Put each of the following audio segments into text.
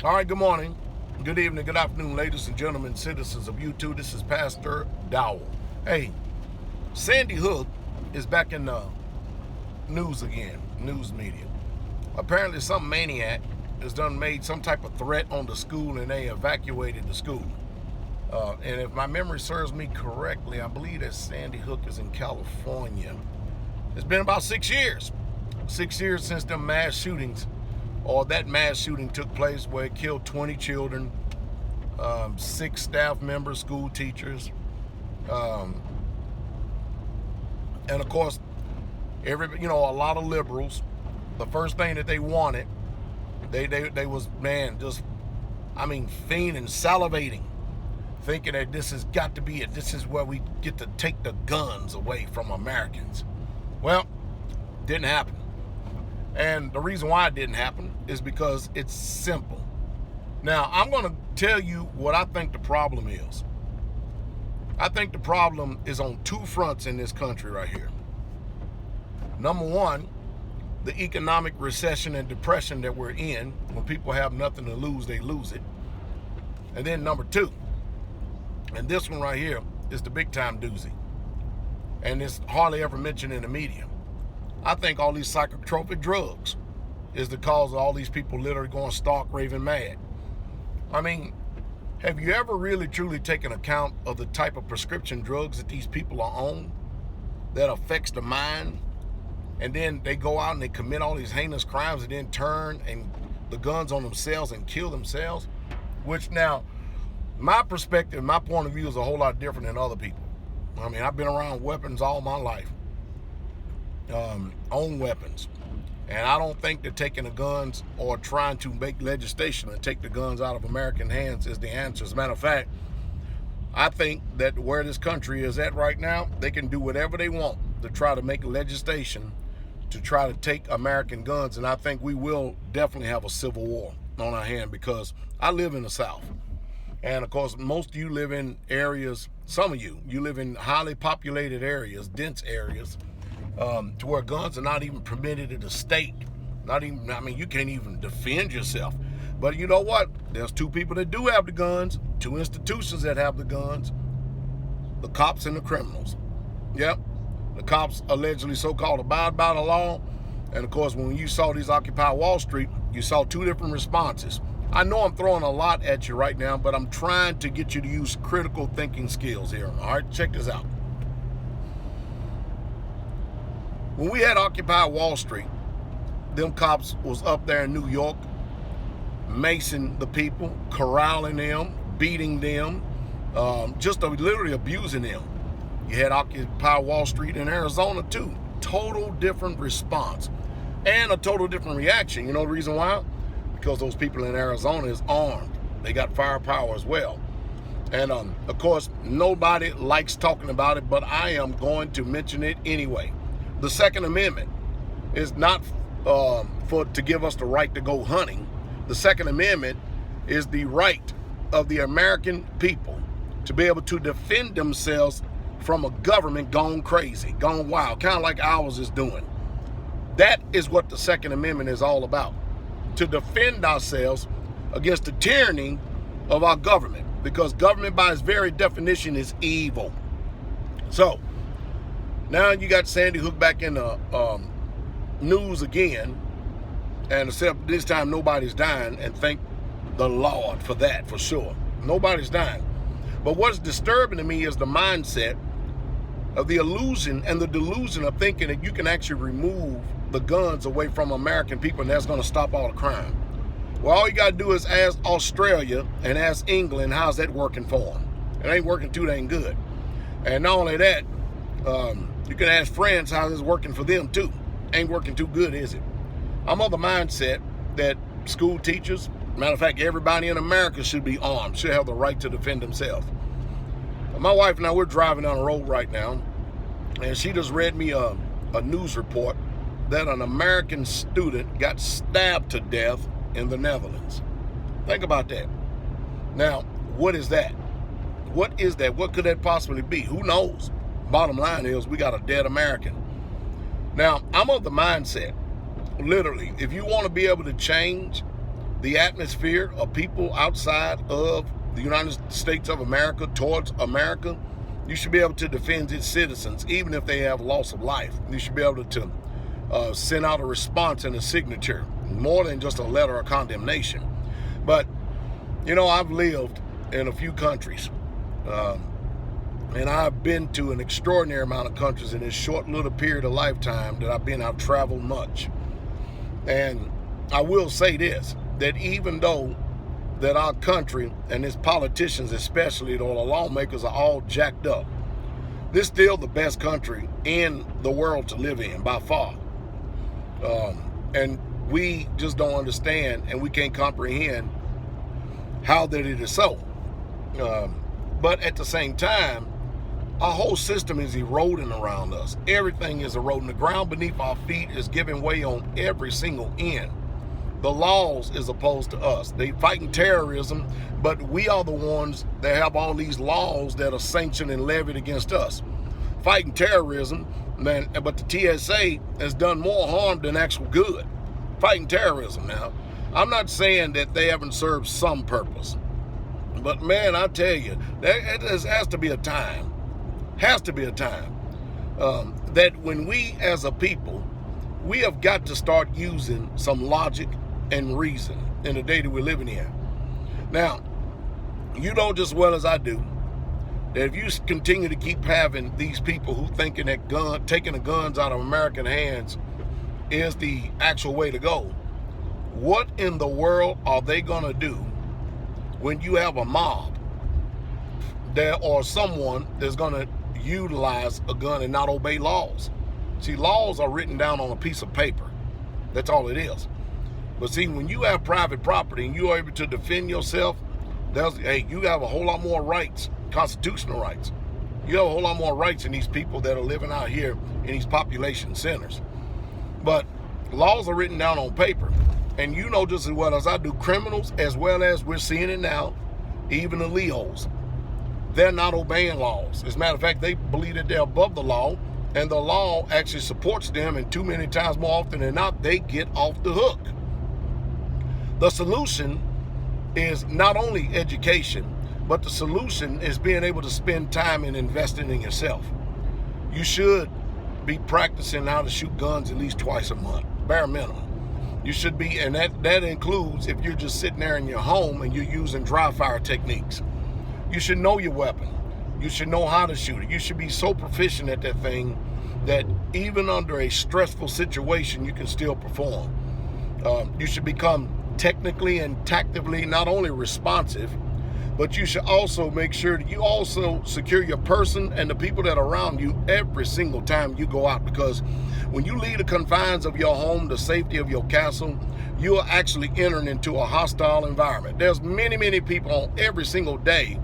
All right, good morning, good evening, good afternoon, ladies and gentlemen, citizens of YouTube. This is Pastor Dowell. Hey, Sandy Hook is back in the news again, news media. Apparently some maniac has done made some type of threat on the school and they evacuated the school. And if my memory serves me correctly, I believe that Sandy Hook is in California. It's been about 6 years. 6 years since them mass shootings, or that mass shooting took place where it killed 20 children, 6 staff members, school teachers, and of course, a lot of liberals. The first thing that they wanted, they was, fiending, salivating, thinking that this has got to be it. This is where we get to take the guns away from Americans. Well, didn't happen. And the reason why it didn't happen is because it's simple. Now, I'm going to tell you what I think the problem is. I think the problem is on 2 fronts in this country right here. Number one, the economic recession and depression that we're in. When people have nothing to lose, they lose it. And then number 2, and this one right here is the big time doozy. And it's hardly ever mentioned in the media. I think all these psychotropic drugs is the cause of all these people literally going stark raving mad. I mean, have you ever really truly taken account of the type of prescription drugs that these people are on that affects the mind? And then they go out and they commit all these heinous crimes and then turn and the guns on themselves and kill themselves? Which now, my perspective, my point of view is a whole lot different than other people. I mean, I've been around weapons all my life. Own weapons, and I don't think that taking the guns or trying to make legislation and take the guns out of American hands is the answer. As a matter of fact, I think that where this country is at right now, they can do whatever they want to try to make legislation to try to take American guns, and I think we will definitely have a civil war on our hand, because I live in the South, and of course most of you live in areas, some of you live in highly populated areas, dense areas, to where guns are not even permitted in the state. You can't even defend yourself. But you know what? There's 2 people that do have the guns, 2 institutions that have the guns: the cops and the criminals. Yep. The cops allegedly so-called abide by the law. And of course, when you saw these Occupy Wall Street, you saw 2 different responses. I know I'm throwing a lot at you right now, but I'm trying to get you to use critical thinking skills here. All right, check this out. When we had Occupy Wall Street, them cops was up there in New York, macing the people, corralling them, beating them, literally abusing them. You had Occupy Wall Street in Arizona too. Total different response and a total different reaction. You know the reason why? Because those people in Arizona is armed. They got firepower as well. And of course, nobody likes talking about it, but I am going to mention it anyway. The Second Amendment is not to give us the right to go hunting. The Second Amendment is the right of the American people to be able to defend themselves from a government gone crazy, gone wild, kind of like ours is doing. That is what the Second Amendment is all about, to defend ourselves against the tyranny of our government, because government by its very definition is evil. So now you got Sandy Hook back in the news again, and except this time nobody's dying, and thank the Lord for that, for sure. Nobody's dying. But what's disturbing to me is the mindset of the illusion and the delusion of thinking that you can actually remove the guns away from American people and that's going to stop all the crime. Well, all you got to do is ask Australia and ask England, how's that working for them? It ain't working too dang good. And not only that, you can ask France how it's working for them too. Ain't working too good, is it? I'm of the mindset that school teachers, matter of fact, everybody in America should be armed, should have the right to defend themselves. My wife and I, we're driving down the road right now, and she just read me a news report that an American student got stabbed to death in the Netherlands. Think about that. Now, what is that? What is that? What could that possibly be? Who knows? Bottom line is we got a dead American. Now, I'm of the mindset, literally, if you want to be able to change the atmosphere of people outside of the United States of America towards America, you should be able to defend its citizens, even if they have loss of life. You should be able to send out a response and a signature, more than just a letter of condemnation. But, you know, I've lived in a few countries, and I've been to an extraordinary amount of countries in this short little period of lifetime that I've been. I've traveled much. And I will say this, that even though that our country and its politicians especially, though the lawmakers are all jacked up, this is still the best country in the world to live in by far. And we just don't understand, and we can't comprehend how that it is so. But at the same time, our whole system is eroding around us. Everything is eroding. The ground beneath our feet is giving way on every single end. The laws is opposed to us. They fighting terrorism, but we are the ones that have all these laws that are sanctioned and levied against us. Fighting terrorism, man, but the TSA has done more harm than actual good. Fighting terrorism now. I'm not saying that they haven't served some purpose, but man, I tell you, there has to be a time, that when we as a people, we have got to start using some logic and reason in the day that we're living in. Now, you know just as well as I do that if you continue to keep having these people who thinking that taking the guns out of American hands is the actual way to go, what in the world are they going to do when you have a mob there or someone that's going to utilize a gun and not obey laws? See, laws are written down on a piece of paper. That's all it is. But see, when you have private property and you are able to defend yourself, you have a whole lot more rights, constitutional rights. You have a whole lot more rights than these people that are living out here in these population centers. But laws are written down on paper. And you know just as well as I do, criminals, as well as we're seeing it now, even the Leos, they're not obeying laws. As a matter of fact, they believe that they're above the law, and the law actually supports them, and too many times more often than not, they get off the hook. The solution is not only education, but the solution is being able to spend time in investing in yourself. You should be practicing how to shoot guns at least twice a month, bare minimum. You should be, and that includes if you're just sitting there in your home and you're using dry fire techniques. You should know your weapon. You should know how to shoot it. You should be so proficient at that thing that even under a stressful situation, you can still perform. You should become technically and tactically not only responsive, but you should also make sure that you also secure your person and the people that are around you every single time you go out. Because when you leave the confines of your home, the safety of your castle, you are actually entering into a hostile environment. There's many, many people on every single day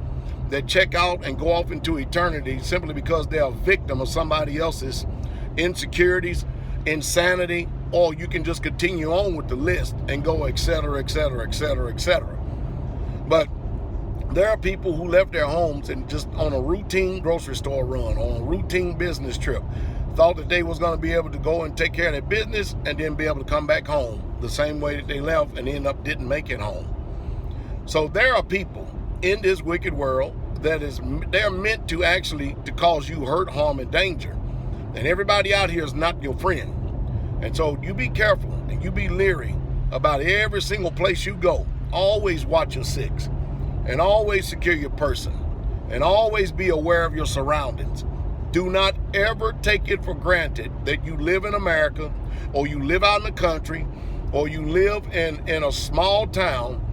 that check out and go off into eternity simply because they're a victim of somebody else's insecurities, insanity, or you can just continue on with the list and go et cetera, et cetera, et cetera, et cetera. But there are people who left their homes and just on a routine grocery store run, on a routine business trip, thought that they was going to be able to go and take care of their business and then be able to come back home the same way that they left and end up didn't make it home. So there are people in this wicked world they're meant to actually to cause you hurt, harm, and danger. And everybody out here is not your friend. And so you be careful and you be leery about every single place you go. Always watch your six and always secure your person and always be aware of your surroundings. Do not ever take it for granted that you live in America or you live out in the country or you live in a small town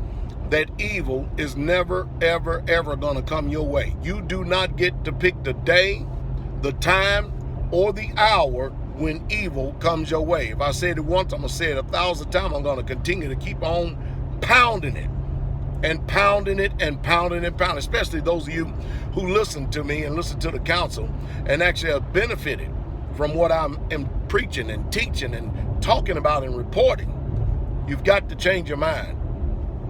that evil is never, ever, ever going to come your way. You do not get to pick the day, the time, or the hour when evil comes your way. If I said it once, I'm going to say it 1,000 times. I'm going to continue to keep on pounding it and pounding it and pounding and pounding, especially those of you who listen to me and listen to the counsel and actually have benefited from what I'm preaching and teaching and talking about and reporting. You've got to change your mind.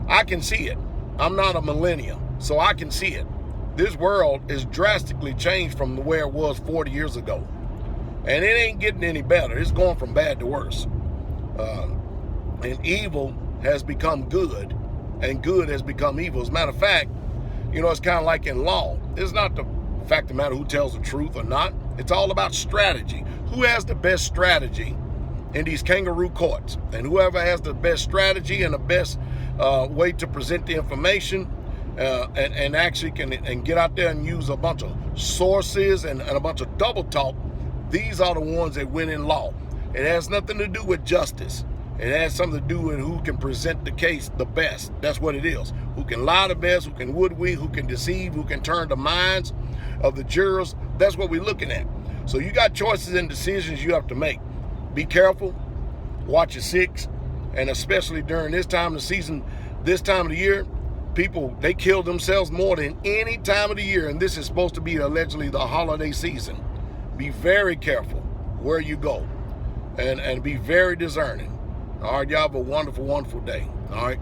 I can see it. I'm not a millennial, so I can see it. This world is drastically changed from where it was 40 years ago. And it ain't getting any better. It's going from bad to worse. And evil has become good and good has become evil. As a matter of fact, you know, it's kind of like in law. It's not the fact of the matter who tells the truth or not. It's all about strategy. Who has the best strategy in these kangaroo courts? And whoever has the best strategy and the best way to present the information and actually can get out there and use a bunch of sources and a bunch of double talk, these are the ones that win in law. It has nothing to do with justice. It has something to do with who can present the case the best. That's what it is. Who can lie the best, who can hoodwink, who can deceive, who can turn the minds of the jurors. That's what we're looking at. So you got choices and decisions you have to make. Be careful. Watch your six. And especially during this time of the season, this time of the year, people, they kill themselves more than any time of the year. And this is supposed to be allegedly the holiday season. Be very careful where you go and be very discerning. All right, y'all have a wonderful, wonderful day. All right.